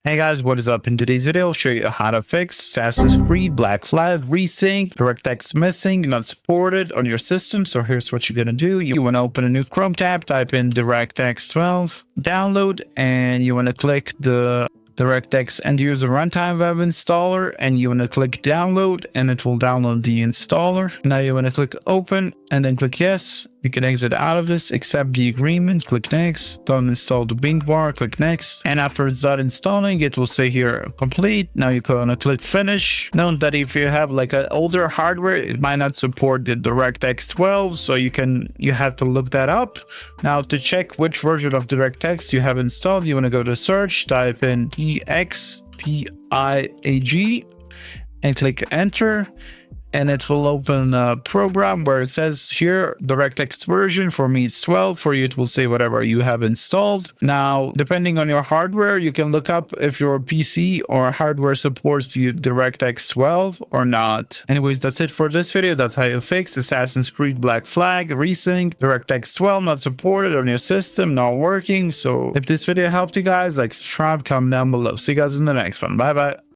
Hey guys, what is up? In today's video, I'll show you how to fix Assassin's Creed Black Flag Resync, DirectX missing, not supported on your system. So here's what you're gonna do. You wanna open a new Chrome tab, type in DirectX 12, download, and you wanna click the DirectX End User Runtime Web Installer, and you want to click download, and it will download the installer. Now you want to click open and then click yes. You can exit out of this, accept the agreement, click next. Don't install the Bing bar, click next. And after it's done installing, it will say here complete. Now you want to click finish. Note that if you have like an older hardware, it might not support the DirectX 12, so you have to look that up. Now to check which version of DirectX you have installed, you want to go to search, type in EXTIAG and click enter. And it will open a program where it says here DirectX version. For me it's 12, for you it will say whatever you have installed. Now depending on your hardware, you can look up if your PC or hardware supports the DirectX 12 or not. Anyways, that's it for this video. That's how you fix Assassin's Creed Black Flag Resync, DirectX 12 not supported on your system, not working. So if this video helped you guys, like, subscribe, comment down below. See you guys in the next one. Bye bye.